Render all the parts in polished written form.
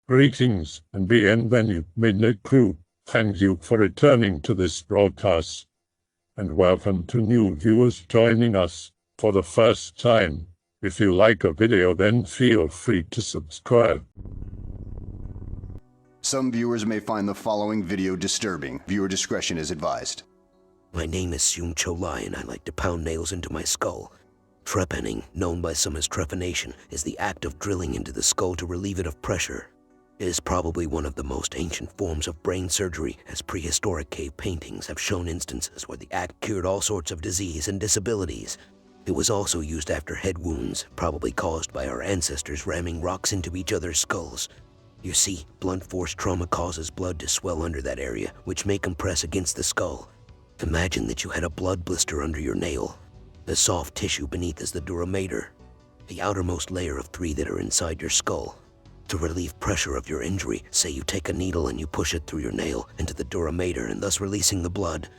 Greetings and bienvenue, Midnight Crew. Thank you for returning to this broadcast. And welcome to new viewers joining us for the first time. If you like a video, then feel free to subscribe. Some viewers may find the following video disturbing. Viewer discretion is advised. My name is Seung Cho Lai, and I like to pound nails into my skull. Trepanning, known by some as trepanation, is the act of drilling into the skull to relieve it of pressure. It is probably one of the most ancient forms of brain surgery, as prehistoric cave paintings have shown instances where the act cured all sorts of disease and disabilities. It was also used after head wounds, probably caused by our ancestors ramming rocks into each other's skulls. You see, blunt force trauma causes blood to swell under that area, which may compress against the skull. Imagine that you had a blood blister under your nail. The soft tissue beneath is the dura mater, the outermost layer of 3 that are inside your skull. To relieve pressure of your injury, say you take a needle and you push it through your nail into the dura mater and thus releasing the blood.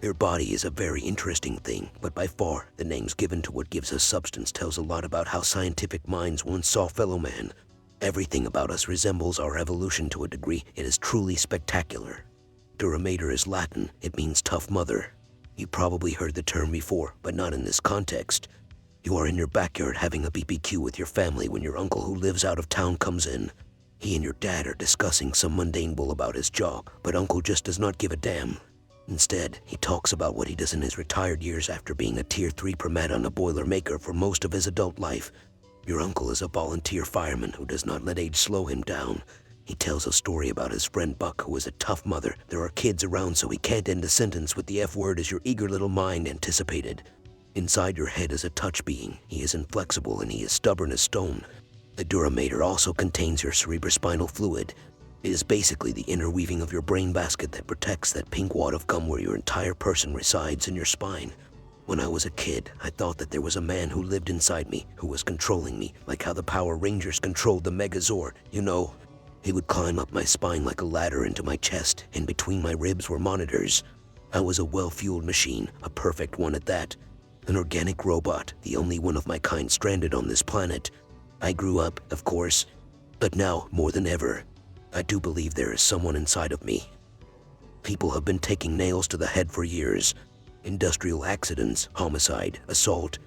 Your body is a very interesting thing, but by far, the names given to what gives us substance tells a lot about how scientific minds once saw fellow man. Everything about us resembles our evolution to a degree. It is truly spectacular. Dura mater is Latin. It means tough mother. You probably heard the term before, but not in this context. You are in your backyard having a BBQ with your family when your uncle who lives out of town comes in. He and your dad are discussing some mundane bull about his job, but uncle just does not give a damn. Instead, he talks about what he does in his retired years after being a Tier 3 permat on a boiler maker for most of his adult life. Your uncle is a volunteer fireman who does not let age slow him down. He tells a story about his friend Buck, who is a tough mother. There are kids around, so he can't end a sentence with the F word as your eager little mind anticipated. Inside your head is a touch being. He is inflexible and he is stubborn as stone. The dura mater also contains your cerebrospinal fluid. It is basically the inner weaving of your brain basket that protects that pink wad of gum where your entire person resides in your spine. When I was a kid, I thought that there was a man who lived inside me, who was controlling me, like how the Power Rangers controlled the Megazord, you know. He would climb up my spine like a ladder into my chest, and between my ribs were monitors. I was a well-fueled machine, a perfect one at that. An organic robot, the only one of my kind stranded on this planet. I grew up, of course, but now, more than ever, I do believe there is someone inside of me. People have been taking nails to the head for years. Industrial accidents, homicide, assault,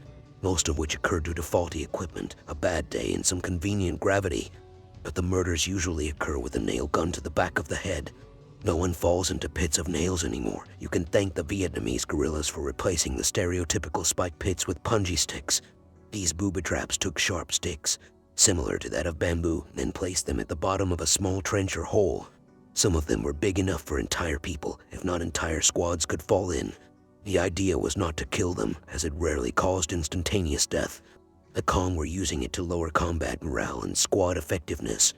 most of which occur due to faulty equipment, a bad day, and some convenient gravity. But the murders usually occur with a nail gun to the back of the head. No one falls into pits of nails anymore. You can thank the Vietnamese guerrillas for replacing the stereotypical spike pits with punji sticks. These booby traps took sharp sticks, similar to that of bamboo, then placed them at the bottom of a small trench or hole. Some of them were big enough for entire people, if not entire squads could fall in. The idea was not to kill them, as it rarely caused instantaneous death. The Kong were using it to lower combat morale and squad effectiveness.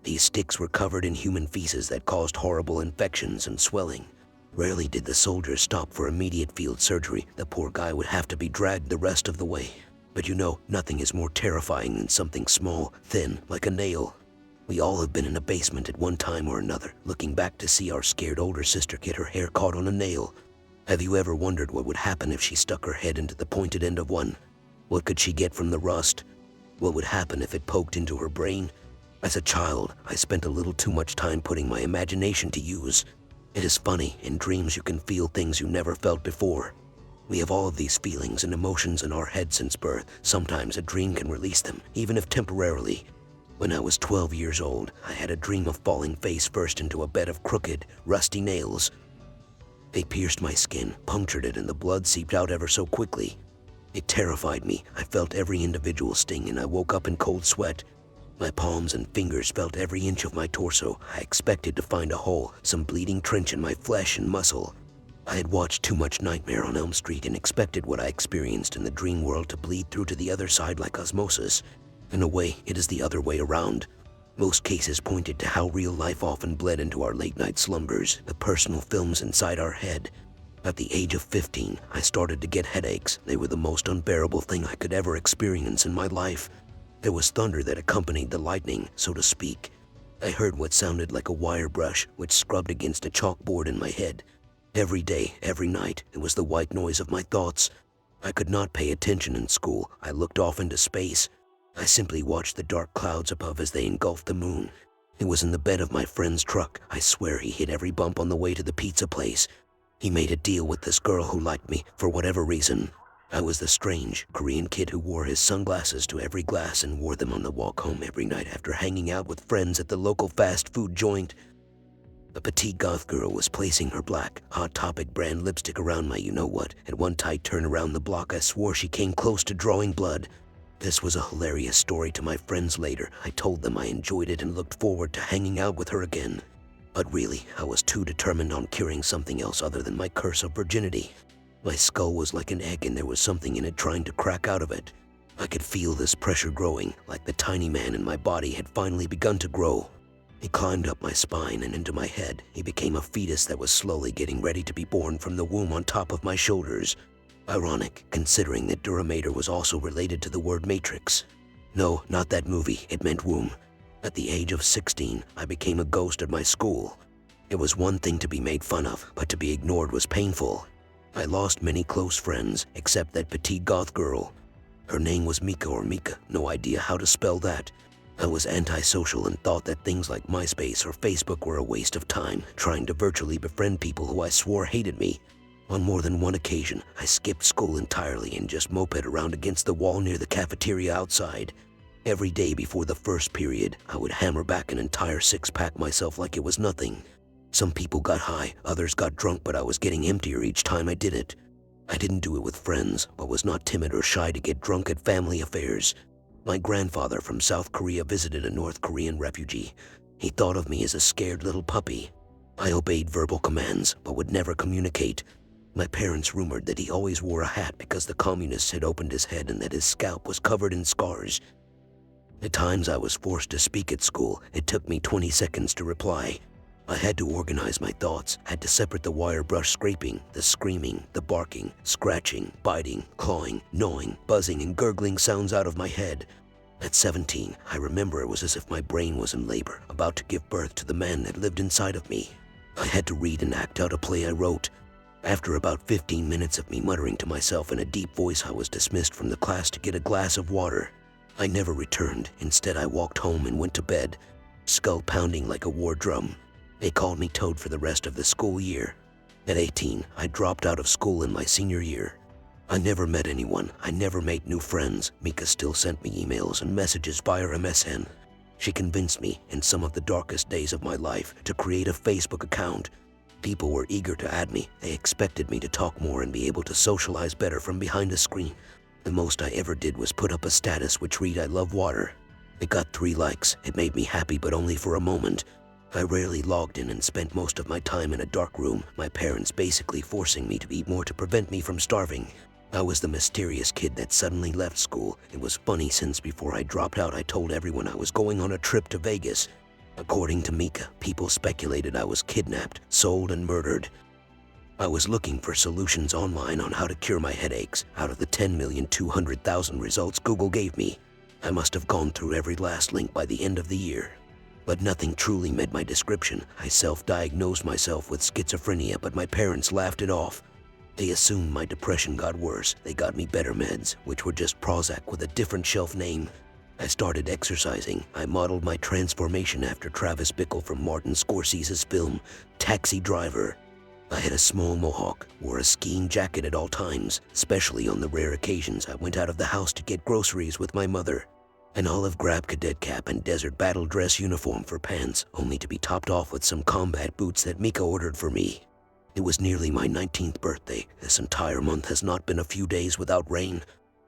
These sticks were covered in human feces that caused horrible infections and swelling. Rarely did the soldiers stop for immediate field surgery. The poor guy would have to be dragged the rest of the way. But you know, nothing is more terrifying than something small, thin, like a nail. We all have been in a basement at one time or another, looking back to see our scared older sister get her hair caught on a nail. Have you ever wondered what would happen if she stuck her head into the pointed end of one? What could she get from the rust? What would happen if it poked into her brain? As a child, I spent a little too much time putting my imagination to use. It is funny, in dreams you can feel things you never felt before. We have all of these feelings and emotions in our head since birth. Sometimes a dream can release them, even if temporarily. When I was 12 years old, I had a dream of falling face first into a bed of crooked, rusty nails. They pierced my skin, punctured it, and the blood seeped out ever so quickly. It terrified me. I felt every individual sting, and I woke up in cold sweat. My palms and fingers felt every inch of my torso. I expected to find a hole, some bleeding trench in my flesh and muscle. I had watched too much Nightmare on Elm Street and expected what I experienced in the dream world to bleed through to the other side like osmosis. In a way, it is the other way around. Most cases pointed to how real life often bled into our late-night slumbers, the personal films inside our head. At the age of 15, I started to get headaches. They were the most unbearable thing I could ever experience in my life. There was thunder that accompanied the lightning, so to speak. I heard what sounded like a wire brush, which scrubbed against a chalkboard in my head. Every day, every night, it was the white noise of my thoughts. I could not pay attention in school. I looked off into space. I simply watched the dark clouds above as they engulfed the moon. It was in the bed of my friend's truck. I swear he hit every bump on the way to the pizza place. He made a deal with this girl who liked me for whatever reason. I was the strange Korean kid who wore his sunglasses to every glass and wore them on the walk home every night after hanging out with friends at the local fast food joint. A petite goth girl was placing her black, Hot Topic brand lipstick around my you-know-what. At one tight turn around the block, I swore she came close to drawing blood. This was a hilarious story to my friends later. I told them I enjoyed it and looked forward to hanging out with her again. But really, I was too determined on curing something else other than my curse of virginity. My skull was like an egg and there was something in it trying to crack out of it. I could feel this pressure growing, like the tiny man in my body had finally begun to grow. He climbed up my spine and into my head. He became a fetus that was slowly getting ready to be born from the womb on top of my shoulders. Ironic, considering that Duramater was also related to the word Matrix. No, not that movie, it meant womb. At the age of 16, I became a ghost at my school. It was one thing to be made fun of, but to be ignored was painful. I lost many close friends, except that petite goth girl. Her name was Mika or Mika, no idea how to spell that. I was antisocial and thought that things like MySpace or Facebook were a waste of time, trying to virtually befriend people who I swore hated me. On more than one occasion, I skipped school entirely and just moped around against the wall near the cafeteria outside. Every day before the first period, I would hammer back an entire six-pack myself like it was nothing. Some people got high, others got drunk, but I was getting emptier each time I did it. I didn't do it with friends, but was not timid or shy to get drunk at family affairs. My grandfather from South Korea visited a North Korean refugee. He thought of me as a scared little puppy. I obeyed verbal commands, but would never communicate. My parents rumored that he always wore a hat because the communists had opened his head and that his scalp was covered in scars. At times I was forced to speak at school. It took me 20 seconds to reply. I had to organize my thoughts, had to separate the wire brush scraping, the screaming, the barking, scratching, biting, clawing, gnawing, buzzing, and gurgling sounds out of my head. At 17, I remember it was as if my brain was in labor, about to give birth to the man that lived inside of me. I had to read and act out a play I wrote. After about 15 minutes of me muttering to myself in a deep voice, I was dismissed from the class to get a glass of water. I never returned. Instead, I walked home and went to bed, skull pounding like a war drum. They called me Toad for the rest of the school year. At 18, I dropped out of school in my senior year. I never met anyone. I never made new friends. Mika still sent me emails and messages via MSN. She convinced me, in some of the darkest days of my life, to create a Facebook account. People were eager to add me. They expected me to talk more and be able to socialize better from behind a screen. The most I ever did was put up a status which read, "I love water." It got 3 likes. It made me happy, but only for a moment. I rarely logged in and spent most of my time in a dark room, my parents basically forcing me to eat more to prevent me from starving. I was the mysterious kid that suddenly left school. It was funny since before I dropped out I told everyone I was going on a trip to Vegas. According to Mika, people speculated I was kidnapped, sold, and murdered. I was looking for solutions online on how to cure my headaches out of the 10,200,000 results Google gave me. I must have gone through every last link by the end of the year. But nothing truly met my description. I self-diagnosed myself with schizophrenia, but my parents laughed it off. They assumed my depression got worse. They got me better meds, which were just Prozac with a different shelf name. I started exercising. I modeled my transformation after Travis Bickle from Martin Scorsese's film, Taxi Driver. I had a small mohawk, wore a skiing jacket at all times, especially on the rare occasions I went out of the house to get groceries with my mother. An olive drab cadet cap and desert battle dress uniform for pants, only to be topped off with some combat boots that Mika ordered for me. It was nearly my 19th birthday. This entire month has not been a few days without rain.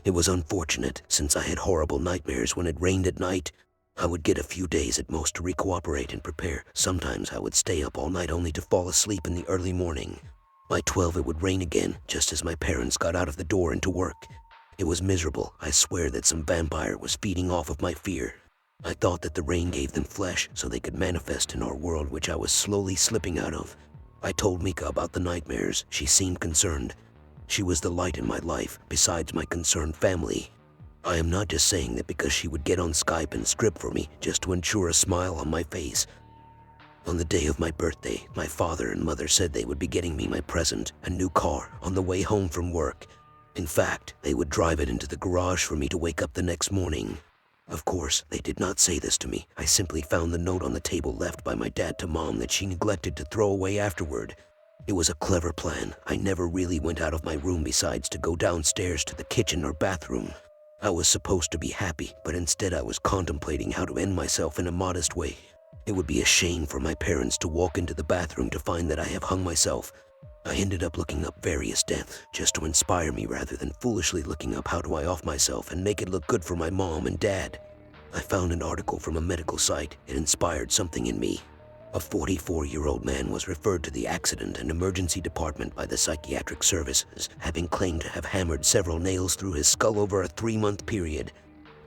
It was unfortunate, since I had horrible nightmares when it rained at night. I would get a few days at most to recuperate and prepare. Sometimes I would stay up all night only to fall asleep in the early morning. By 12 it would rain again, just as my parents got out of the door and to work. It was miserable. I swear that some vampire was feeding off of my fear. I thought that the rain gave them flesh so they could manifest in our world, which I was slowly slipping out of. I told Mika about the nightmares. She seemed concerned. She was the light in my life, besides my concerned family. I am not just saying that because she would get on Skype and script for me just to ensure a smile on my face. On the day of my birthday, my father and mother said they would be getting me my present, a new car, on the way home from work. In fact, they would drive it into the garage for me to wake up the next morning. Of course, they did not say this to me. I simply found the note on the table left by my dad to Mom that she neglected to throw away afterward. It was a clever plan. I never really went out of my room besides to go downstairs to the kitchen or bathroom. I was supposed to be happy, but instead I was contemplating how to end myself in a modest way. It would be a shame for my parents to walk into the bathroom to find that I have hung myself. I ended up looking up various deaths just to inspire me rather than foolishly looking up how do I off myself and make it look good for my mom and dad. I found an article from a medical site. It inspired something in me. A 44-year-old man was referred to the accident and emergency department by the psychiatric services, having claimed to have hammered several nails through his skull over a 3-month period.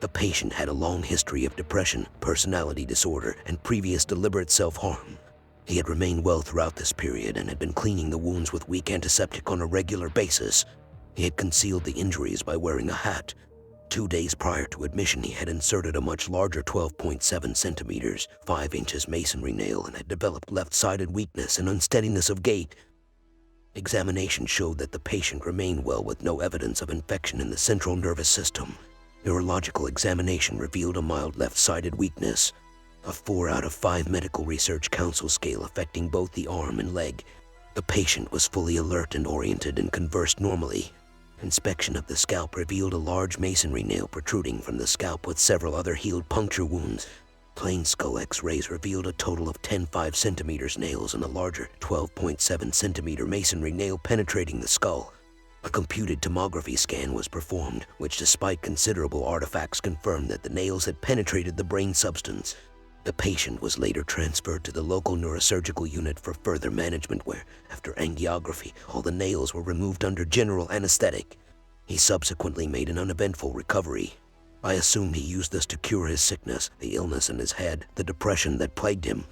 The patient had a long history of depression, personality disorder, and previous deliberate self-harm. He had remained well throughout this period and had been cleaning the wounds with weak antiseptic on a regular basis. He had concealed the injuries by wearing a hat. 2 days prior to admission, he had inserted a much larger 12.7 centimeters, 5 inches masonry nail and had developed left-sided weakness and unsteadiness of gait. Examination showed that the patient remained well with no evidence of infection in the central nervous system. Neurological examination revealed a mild left-sided weakness. A 4 out of 5 medical research council scale affecting both the arm and leg. The patient was fully alert and oriented and conversed normally. Inspection of the scalp revealed a large masonry nail protruding from the scalp with several other healed puncture wounds. Plain skull x-rays revealed a total of 10 5 centimeters nails and a larger 12.7 centimeter masonry nail penetrating the skull. A computed tomography scan was performed, which despite considerable artifacts confirmed that the nails had penetrated the brain substance. The patient was later transferred to the local neurosurgical unit for further management where, after angiography, all the nails were removed under general anesthetic. He subsequently made an uneventful recovery. I assume he used this to cure his sickness, the illness in his head, the depression that plagued him.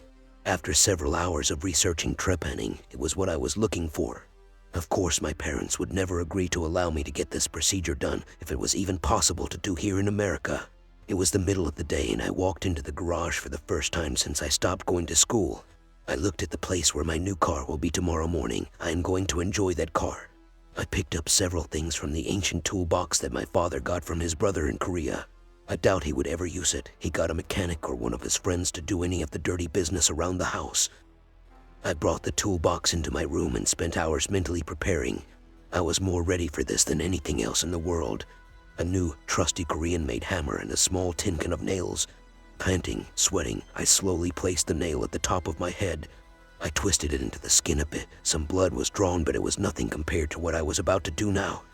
After several hours of researching trepanning, it was what I was looking for. Of course, my parents would never agree to allow me to get this procedure done if it was even possible to do here in America. It was the middle of the day and I walked into the garage for the first time since I stopped going to school. I looked at the place where my new car will be tomorrow morning. I am going to enjoy that car. I picked up several things from the ancient toolbox that my father got from his brother in Korea. I doubt he would ever use it. He got a mechanic or one of his friends to do any of the dirty business around the house. I brought the toolbox into my room and spent hours mentally preparing. I was more ready for this than anything else in the world. A new, trusty Korean-made hammer and a small tin can of nails. Panting, sweating, I slowly placed the nail at the top of my head. I twisted it into the skin a bit. Some blood was drawn, but it was nothing compared to what I was about to do now.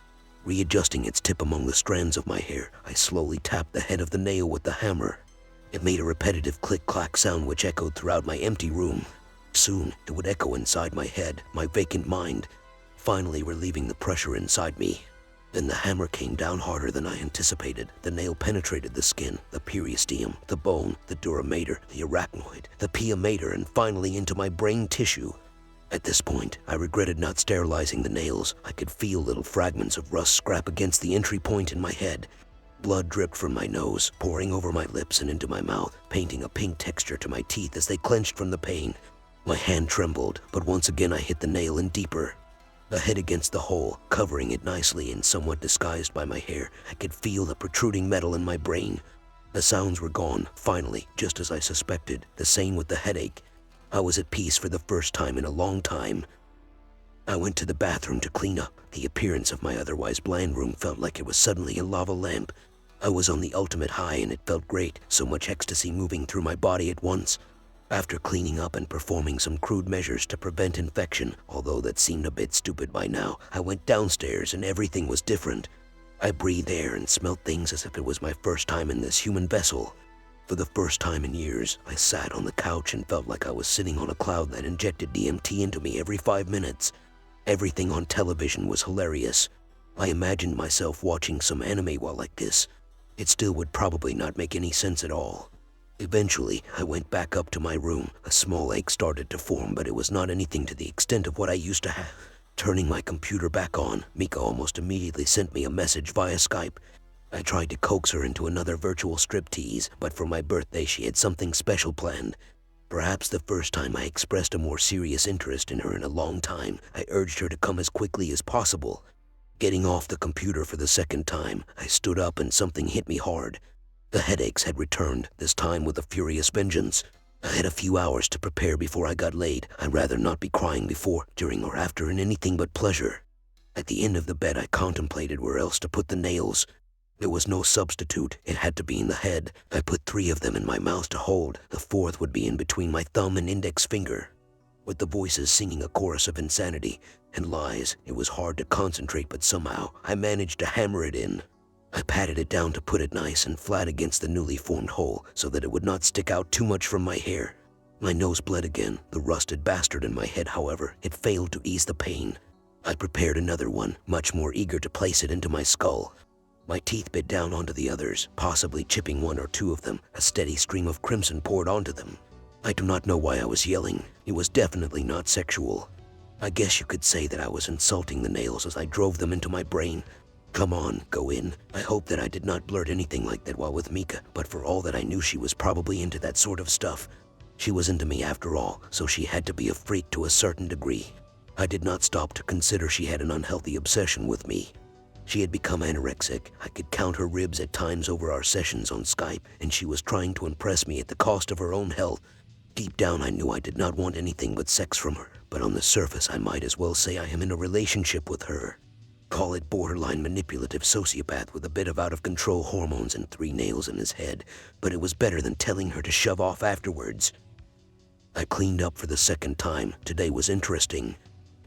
Readjusting its tip among the strands of my hair, I slowly tapped the head of the nail with the hammer. It made a repetitive click-clack sound which echoed throughout my empty room. Soon, it would echo inside my head, my vacant mind, finally relieving the pressure inside me. Then the hammer came down harder than I anticipated. The nail penetrated the skin, the periosteum, the bone, the dura mater, the arachnoid, the pia mater, and finally into my brain tissue. At this point, I regretted not sterilizing the nails. I could feel little fragments of rust scrap against the entry point in my head. Blood dripped from my nose, pouring over my lips and into my mouth, painting a pink texture to my teeth as they clenched from the pain. My hand trembled, but once again I hit the nail in deeper. The head against the hole, covering it nicely and somewhat disguised by my hair, I could feel the protruding metal in my brain. The sounds were gone, finally, just as I suspected, the same with the headache. I was at peace for the first time in a long time. I went to the bathroom to clean up. The appearance of my otherwise bland room felt like it was suddenly a lava lamp. I was on the ultimate high and it felt great, so much ecstasy moving through my body at once. After cleaning up and performing some crude measures to prevent infection, although that seemed a bit stupid by now, I went downstairs and everything was different. I breathed air and smelled things as if it was my first time in this human vessel. For the first time in years, I sat on the couch and felt like I was sitting on a cloud that injected DMT into me every 5 minutes. Everything on television was hilarious. I imagined myself watching some anime while like this. It still would probably not make any sense at all. Eventually, I went back up to my room. A small ache started to form, but it was not anything to the extent of what I used to have. Turning my computer back on, Mika almost immediately sent me a message via Skype. I tried to coax her into another virtual striptease, but for my birthday she had something special planned. Perhaps the first time I expressed a more serious interest in her in a long time, I urged her to come as quickly as possible. Getting off the computer for the second time, I stood up and something hit me hard. The headaches had returned, this time with a furious vengeance. I had a few hours to prepare before I got laid. I'd rather not be crying before, during, or after in anything but pleasure. At the end of the bed I contemplated where else to put the nails. There was no substitute. It had to be in the head. I put 3 of them in my mouth to hold. The 4th would be in between my thumb and index finger. With the voices singing a chorus of insanity and lies, it was hard to concentrate, but somehow I managed to hammer it in. I patted it down to put it nice and flat against the newly formed hole so that it would not stick out too much from my hair. My nose bled again. The rusted bastard in my head, however, it failed to ease the pain. I prepared another one, much more eager to place it into my skull. My teeth bit down onto the others, possibly chipping 1 or 2 of them. A steady stream of crimson poured onto them. I do not know why I was yelling. It was definitely not sexual. I guess you could say that I was insulting the nails as I drove them into my brain. Come on, go in. I hope that I did not blurt anything like that while with Mika, but for all that I knew, she was probably into that sort of stuff. She was into me after all, so she had to be a freak to a certain degree. I did not stop to consider she had an unhealthy obsession with me. She had become anorexic. I could count her ribs at times over our sessions on Skype, and she was trying to impress me at the cost of her own health. Deep down, I knew I did not want anything but sex from her, but on the surface, I might as well say I am in a relationship with her. Call it borderline manipulative sociopath with a bit of out-of-control hormones and 3 nails in his head, but it was better than telling her to shove off afterwards. I cleaned up for the 2nd time. Today was interesting.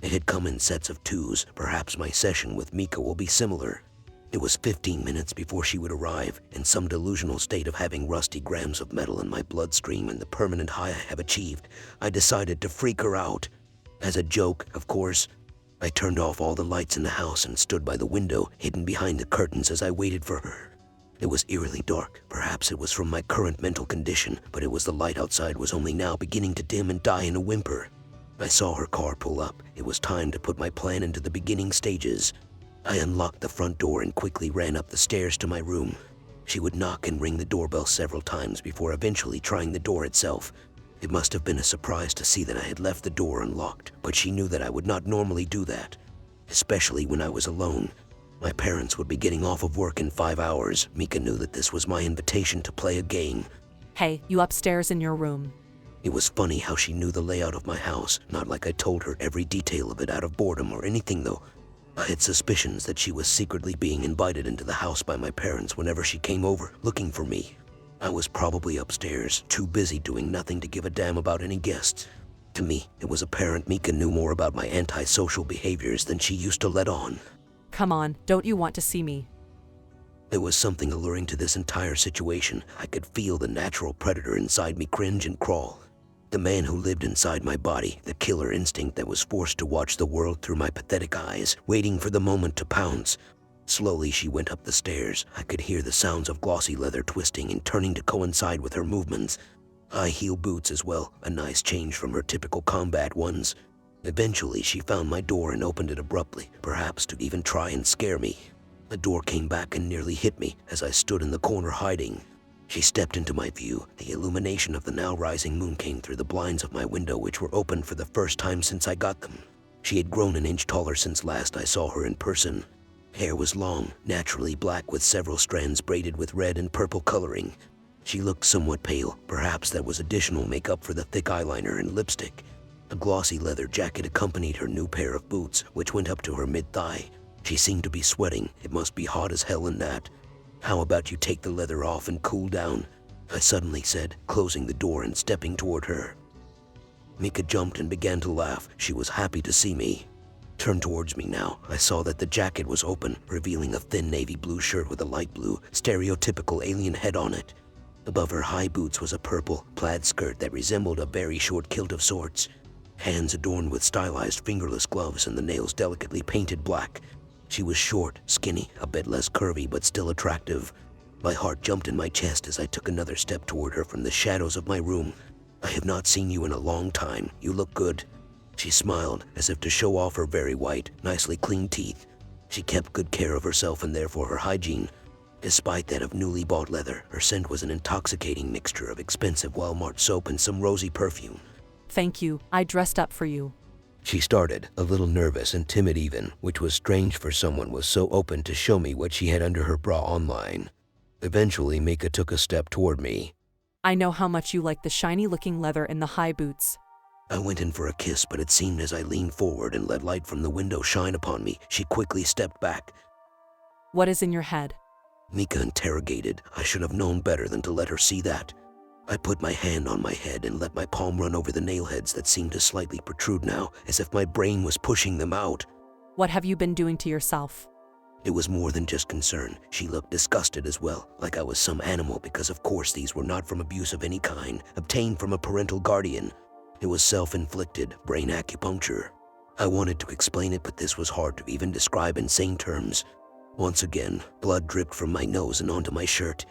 It had come in sets of 2s. Perhaps my session with Mika will be similar. It was 15 minutes before she would arrive, in some delusional state of having rusty grams of metal in my bloodstream and the permanent high I have achieved. I decided to freak her out. As a joke, of course. I turned off all the lights in the house and stood by the window, hidden behind the curtains as I waited for her. It was eerily dark. Perhaps it was from my current mental condition, but it was the light outside was only now beginning to dim and die in a whimper. I saw her car pull up. It was time to put my plan into the beginning stages. I unlocked the front door and quickly ran up the stairs to my room. She would knock and ring the doorbell several times before eventually trying the door itself. It must have been a surprise to see that I had left the door unlocked, but she knew that I would not normally do that, especially when I was alone. My parents would be getting off of work in 5 hours. Mika knew that this was my invitation to play a game. Hey, you upstairs in your room. It was funny how she knew the layout of my house, not like I told her every detail of it out of boredom or anything though. I had suspicions that she was secretly being invited into the house by my parents whenever she came over, looking for me. I was probably upstairs, too busy doing nothing to give a damn about any guests. To me, it was apparent Mika knew more about my antisocial behaviors than she used to let on. Come on, don't you want to see me? There was something alluring to this entire situation. I could feel the natural predator inside me cringe and crawl. The man who lived inside my body, the killer instinct that was forced to watch the world through my pathetic eyes, waiting for the moment to pounce. Slowly she went up the stairs. I could hear the sounds of glossy leather twisting and turning to coincide with her movements. High heel boots as well, a nice change from her typical combat ones. Eventually she found my door and opened it abruptly, perhaps to even try and scare me. The door came back and nearly hit me as I stood in the corner hiding. She stepped into my view. The illumination of the now rising moon came through the blinds of my window, which were opened for the first time since I got them. She had grown an inch taller since last I saw her in person. Hair was long, naturally black with several strands braided with red and purple coloring. She looked somewhat pale. Perhaps that was additional makeup for the thick eyeliner and lipstick. A glossy leather jacket accompanied her new pair of boots, which went up to her mid-thigh. She seemed to be sweating. It must be hot as hell in that. How about you take the leather off and cool down? I suddenly said, closing the door and stepping toward her. Mika jumped and began to laugh. She was happy to see me. Turned towards me now. I saw that the jacket was open, revealing a thin navy blue shirt with a light blue, stereotypical alien head on it. Above her high boots was a purple, plaid skirt that resembled a very short kilt of sorts. Hands adorned with stylized fingerless gloves and the nails delicately painted black. She was short, skinny, a bit less curvy, but still attractive. My heart jumped in my chest as I took another step toward her from the shadows of my room. I have not seen you in a long time. You look good. She smiled, as if to show off her very white, nicely clean teeth. She kept good care of herself and therefore her hygiene. Despite that of newly bought leather, her scent was an intoxicating mixture of expensive Walmart soap and some rosy perfume. Thank you, I dressed up for you. She started, a little nervous and timid even, which was strange for someone was so open to show me what she had under her bra online. Eventually, Mika took a step toward me. I know how much you like the shiny-looking leather in the high boots. I went in for a kiss, but it seemed as I leaned forward and let light from the window shine upon me, she quickly stepped back. What is in your head? Mika interrogated. I should have known better than to let her see that. I put my hand on my head and let my palm run over the nail heads that seemed to slightly protrude now, as if my brain was pushing them out. What have you been doing to yourself? It was more than just concern. She looked disgusted as well, like I was some animal, because of course these were not from abuse of any kind, obtained from a parental guardian. It was self-inflicted, brain acupuncture. I wanted to explain it, but this was hard to even describe in sane terms. Once again, blood dripped from my nose and onto my shirt.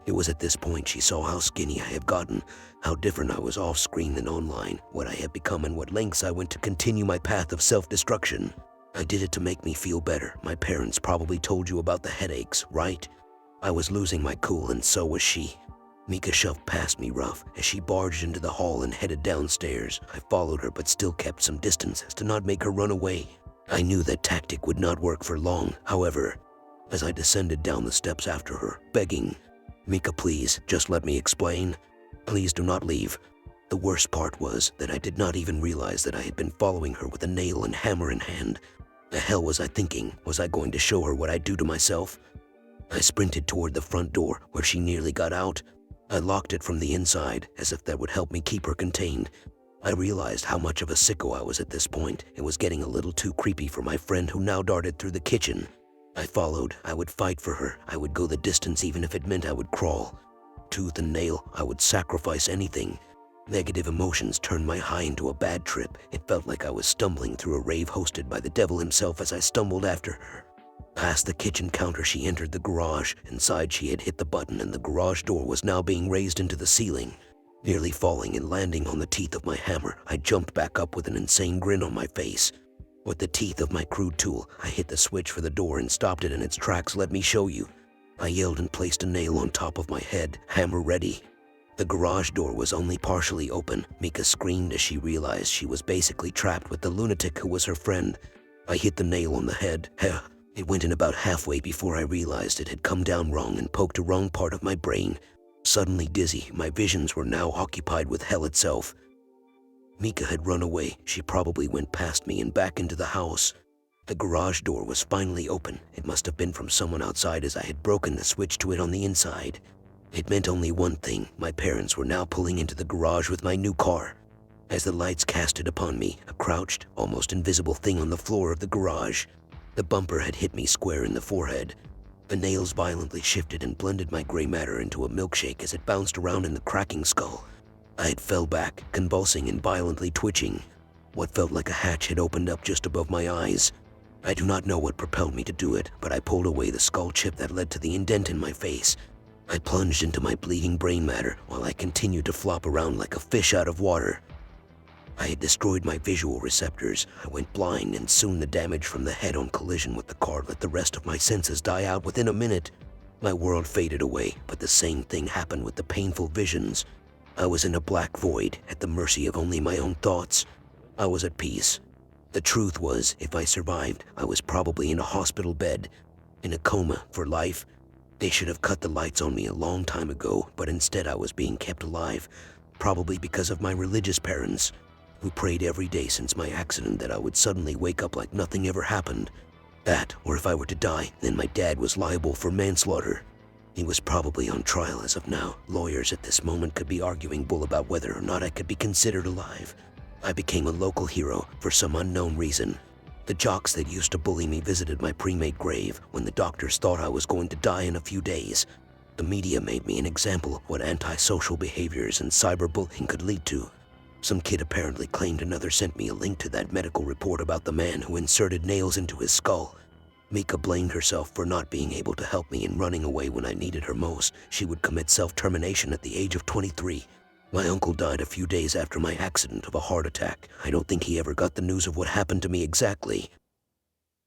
It was at this point she saw how skinny I have gotten, how different I was off-screen than online, what I had become and what lengths I went to continue my path of self-destruction. I did it to make me feel better. My parents probably told you about the headaches, right? I was losing my cool and so was she. Mika shoved past me rough as she barged into the hall and headed downstairs. I followed her but still kept some distance as to not make her run away. I knew that tactic would not work for long, however, as I descended down the steps after her, begging, "Mika, please, just let me explain. Please do not leave." The worst part was that I did not even realize that I had been following her with a nail and hammer in hand. The hell was I thinking? Was I going to show her what I'd do to myself? I sprinted toward the front door, where she nearly got out. I locked it from the inside, as if that would help me keep her contained. I realized how much of a sicko I was at this point. It was getting a little too creepy for my friend who now darted through the kitchen. I followed. I would fight for her. I would go the distance even if it meant I would crawl. Tooth and nail, I would sacrifice anything. Negative emotions turned my high into a bad trip. It felt like I was stumbling through a rave hosted by the devil himself as I stumbled after her. Past the kitchen counter, she entered the garage. Inside, she had hit the button and the garage door was now being raised into the ceiling. Nearly falling and landing on the teeth of my hammer, I jumped back up with an insane grin on my face. With the teeth of my crude tool, I hit the switch for the door and stopped it in its tracks. "Let me show you." I yelled and placed a nail on top of my head, hammer ready. The garage door was only partially open. Mika screamed as she realized she was basically trapped with the lunatic who was her friend. I hit the nail on the head. It went in about halfway before I realized it had come down wrong and poked a wrong part of my brain. Suddenly dizzy, my visions were now occupied with hell itself. Mika had run away. She probably went past me and back into the house. The garage door was finally open. It must have been from someone outside, as I had broken the switch to it on the inside. It meant only one thing. My parents were now pulling into the garage with my new car. As the lights casted upon me, a crouched, almost invisible thing on the floor of the garage. The bumper had hit me square in the forehead. The nails violently shifted and blended my gray matter into a milkshake as it bounced around in the cracking skull. I had fell back, convulsing and violently twitching. What felt like a hatch had opened up just above my eyes. I do not know what propelled me to do it, but I pulled away the skull chip that led to the indent in my face. I plunged into my bleeding brain matter while I continued to flop around like a fish out of water. I had destroyed my visual receptors. I went blind, and soon the damage from the head-on collision with the car let the rest of my senses die out within a minute. My world faded away, but the same thing happened with the painful visions. I was in a black void, at the mercy of only my own thoughts. I was at peace. The truth was, if I survived, I was probably in a hospital bed, in a coma for life. They should have cut the lights on me a long time ago, but instead I was being kept alive, probably because of my religious parents, who prayed every day since my accident that I would suddenly wake up like nothing ever happened. That, or if I were to die, then my dad was liable for manslaughter. He was probably on trial as of now. Lawyers at this moment could be arguing bull about whether or not I could be considered alive. I became a local hero for some unknown reason. The jocks that used to bully me visited my pre-made grave when the doctors thought I was going to die in a few days. The media made me an example of what antisocial behaviors and cyberbullying could lead to. Some kid apparently claimed another sent me a link to that medical report about the man who inserted nails into his skull. Mika blamed herself for not being able to help me in running away when I needed her most. She would commit self-termination at the age of 23. My uncle died a few days after my accident of a heart attack. I don't think he ever got the news of what happened to me exactly.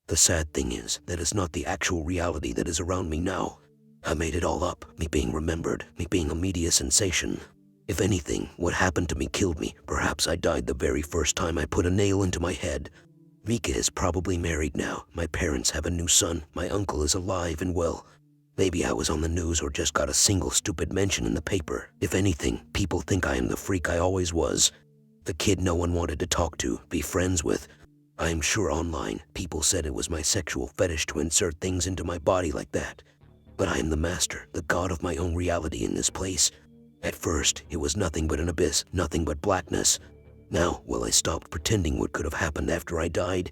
The sad thing is, that is not the actual reality that is around me now. I made it all up, me being remembered, me being a media sensation. If anything, what happened to me killed me. Perhaps I died the very first time I put a nail into my head. Mika is probably married now. My parents have a new son. My uncle is alive and well. Maybe I was on the news or just got a single stupid mention in the paper. If anything, people think I am the freak I always was. The kid no one wanted to talk to, be friends with. I am sure online, people said it was my sexual fetish to insert things into my body like that. But I am the master, the god of my own reality in this place. At first, it was nothing but an abyss, nothing but blackness. Now, I stopped pretending what could have happened after I died.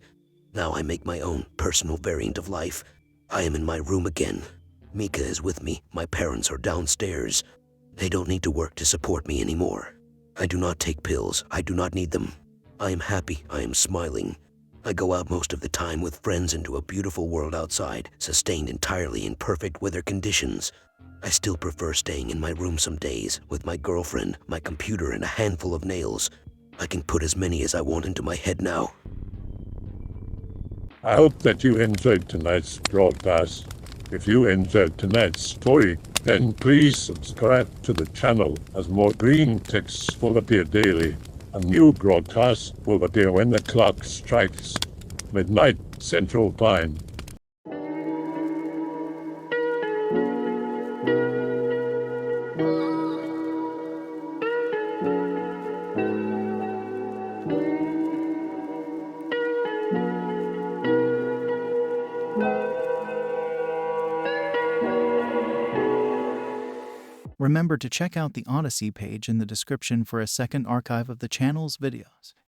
Now I make my own personal variant of life. I am in my room again. Mika is with me. My parents are downstairs. They don't need to work to support me anymore. I do not take pills. I do not need them. I am happy. I am smiling. I go out most of the time with friends into a beautiful world outside, sustained entirely in perfect weather conditions. I still prefer staying in my room some days, with my girlfriend, my computer, and a handful of nails. I can put as many as I want into my head now. I hope that you enjoyed tonight's broadcast. If you enjoyed tonight's story, then please subscribe to the channel as more green texts will appear daily. A new broadcast will appear when the clock strikes midnight Central Time. Remember to check out the Odyssey page in the description for a second archive of the channel's videos.